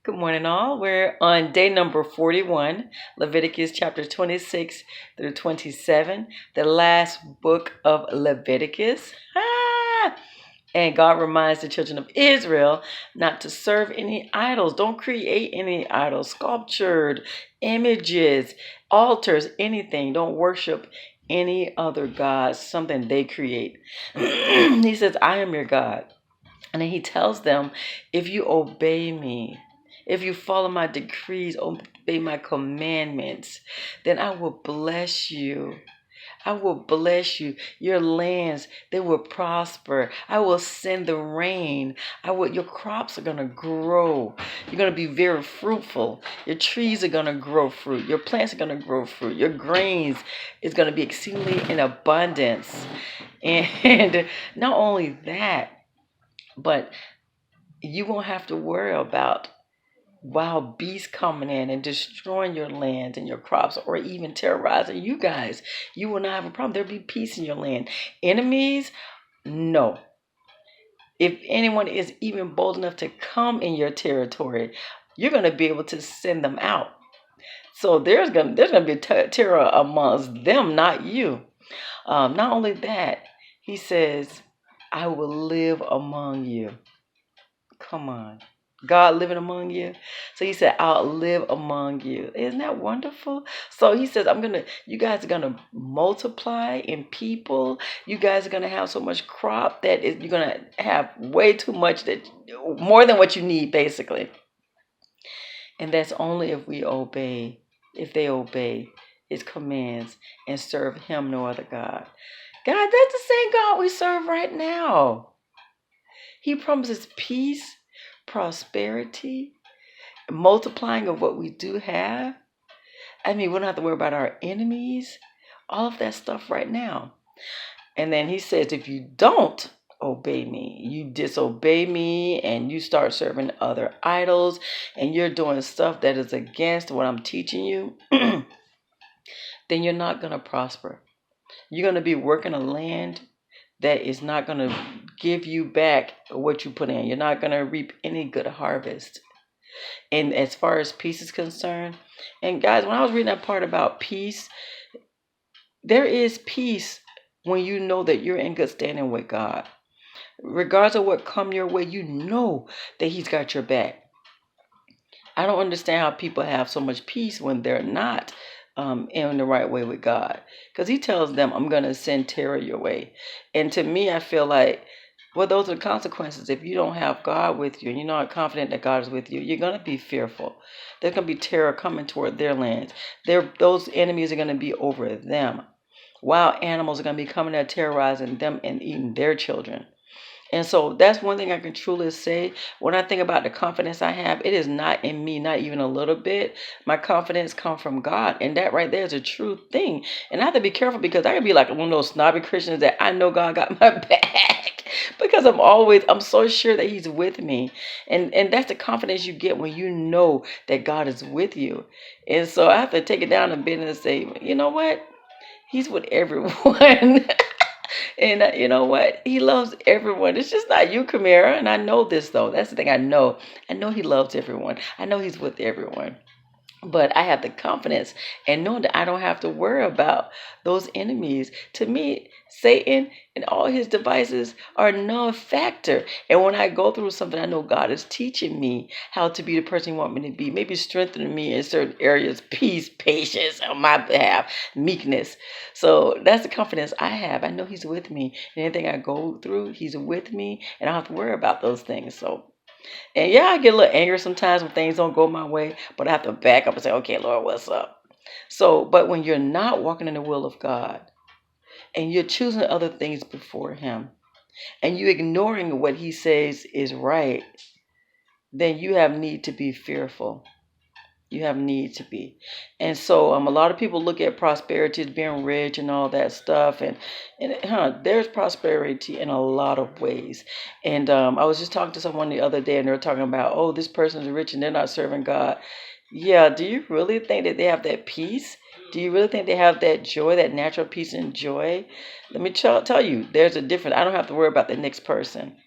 Good morning, all. We're on day number 41, Leviticus chapter 26 through 27, the last book of Leviticus. And God reminds the children of Israel not to serve any idols. Don't create any idols, sculptured images, altars, anything. Don't worship any other gods, something they create. He says, I am your God. And then he tells them, if you obey me, if you follow my decrees, obey my commandments, then I will bless you. I will bless you. Your lands, they will prosper. I will send the rain. Your crops are going to grow. You're going to be very fruitful. Your trees are going to grow fruit. Your plants are going to grow fruit. Your grains is going to be exceedingly in abundance. And not only that, but you won't have to worry about wild beasts coming in and destroying your land and your crops, or even terrorizing you guys. You will not have a problem. There'll be peace in your land. Enemies, no. If anyone is even bold enough to come in your territory, you're going to be able to send them out. So there's going to be terror amongst them, not you. Not only that, he says, I will live among you. Come on. God living among you. So he said, I'll live among you. Isn't that wonderful? So he says, you guys are going to multiply in people. You guys are going to have so much crop that you're going to have way too much, more than what you need, basically. And that's only if they obey his commands and serve him, no other God. God, that's the same God we serve right now. He promises peace, prosperity, multiplying of what we do have. I mean, we don't have to worry about our enemies, all of that stuff right now. And then he says, if you don't obey me, you disobey me, and you start serving other idols, and you're doing stuff that is against what I'm teaching you, then you're not going to prosper. You're going to be working a land that is not going to give you back what you put in. You're not going to reap any good harvest. And as far as peace is concerned, and guys, when I was reading that part about peace, there is peace when you know that you're in good standing with God. Regardless of what come your way, you know that he's got your back. I don't understand how people have so much peace when they're not in the right way with God. Because he tells them, I'm going to send terror your way. And to me, I feel like, well, those are the consequences. If you don't have God with you and you're not confident that God is with you, you're going to be fearful. There's going to be terror coming toward their lands. Those enemies are going to be over them. Wild animals are going to be coming there terrorizing them and eating their children. And so that's one thing I can truly say. When I think about the confidence I have, it is not in me, not even a little bit. My confidence comes from God. And that right there is a true thing. And I have to be careful, because I can be like one of those snobby Christians that I know God got my back. Because I'm so sure that he's with me. And that's the confidence you get when you know that God is with you. And so I have to take it down a bit and say, you know what? He's with everyone. And you know what? He loves everyone. It's just not you, Kamera. And I know this, though. That's the thing I know. I know he loves everyone. I know he's with everyone. But I have the confidence and knowing that I don't have to worry about those enemies. To me, Satan and all his devices are no factor. And when I go through something, I know God is teaching me how to be the person He wants me to be. Maybe strengthening me in certain areas, peace, patience on my behalf, meekness. So that's the confidence I have. I know He's with me. And anything I go through, He's with me. And I don't have to worry about those things. So. And yeah, I get a little angry sometimes when things don't go my way, but I have to back up and say, okay, Lord, what's up? So, but when you're not walking in the will of God and you're choosing other things before Him and you're ignoring what He says is right, then you have need to be fearful. You have need to be. And so a lot of people look at prosperity as being rich and all that stuff. And there's prosperity in a lot of ways. And I was just talking to someone the other day, and they were talking about, oh, this person's rich and they're not serving God. Yeah, do you really think that they have that peace? Do you really think they have that joy, that natural peace and joy? Let me tell you, there's a difference. I don't have to worry about the next person.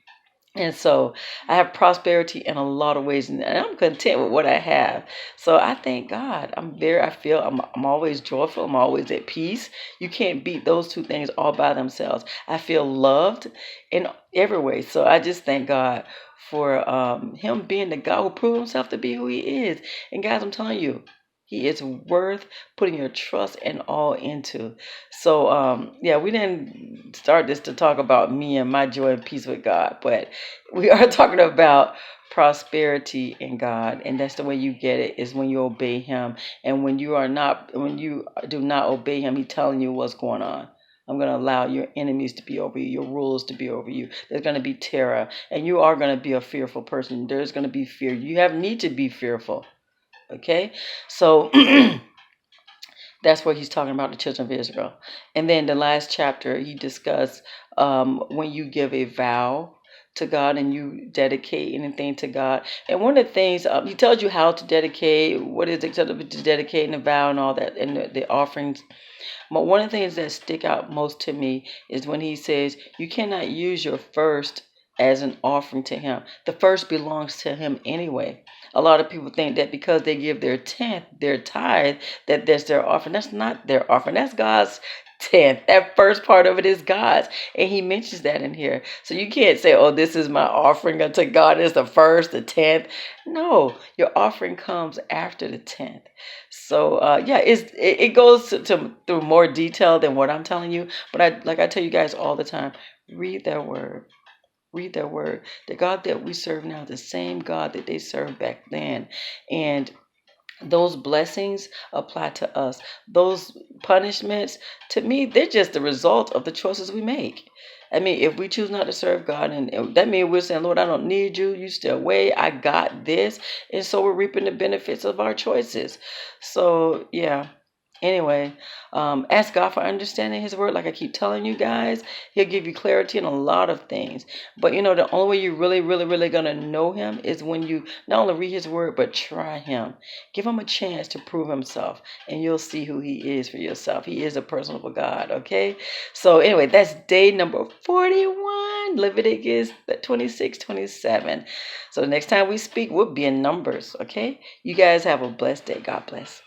And so I have prosperity in a lot of ways, and I'm content with what I have. So I thank God. I feel I'm always joyful. I'm always at peace. You can't beat those two things all by themselves. I feel loved in every way. So I just thank God for Him being the God who proved Himself to be who He is. And guys, I'm telling you, He is worth putting your trust and all into. So yeah, we didn't start this to talk about me and my joy and peace with God, but we are talking about prosperity in God, and that's the way you get it is when you obey Him. And when you do not obey Him, He's telling you what's going on. I'm going to allow your enemies to be over you, your rulers to be over you. There's going to be terror, and you are going to be a fearful person. There's going to be fear. You have need to be fearful. Okay, so that's what he's talking about the children of Israel. And then the last chapter, he discussed when you give a vow to God and you dedicate anything to God. And one of the things, he tells you how to dedicate, what is acceptable to dedicate and the vow and all that, and the offerings. But one of the things that stick out most to me is when he says, you cannot use your first as an offering to him. The first belongs to him anyway. A lot of people think that because they give their tenth, their tithe, that that's their offering. That's not their offering. That's God's tenth. That first part of it is God's. And he mentions that in here. So you can't say, oh, this is my offering unto God. It's the first, the tenth. No, your offering comes after the tenth. So yeah, it goes to through more detail than what I'm telling you. But I tell you guys all the time, read their word. Read their word. The God that we serve now, the same God that they served back then. And those blessings apply to us. Those punishments, to me, they're just the result of the choices we make. I mean, if we choose not to serve God, and that means we're saying, Lord, I don't need you. You stay away. I got this. And so we're reaping the benefits of our choices. So, yeah. Anyway, ask God for understanding His word. Like I keep telling you guys, He'll give you clarity in a lot of things. But you know, the only way you're really, really, really going to know Him is when you not only read His word, but try Him. Give Him a chance to prove Himself, and you'll see who He is for yourself. He is a personable God, okay? So anyway, that's day number 41, Leviticus 26, 27. So the next time we speak, we'll be in Numbers, okay? You guys have a blessed day. God bless.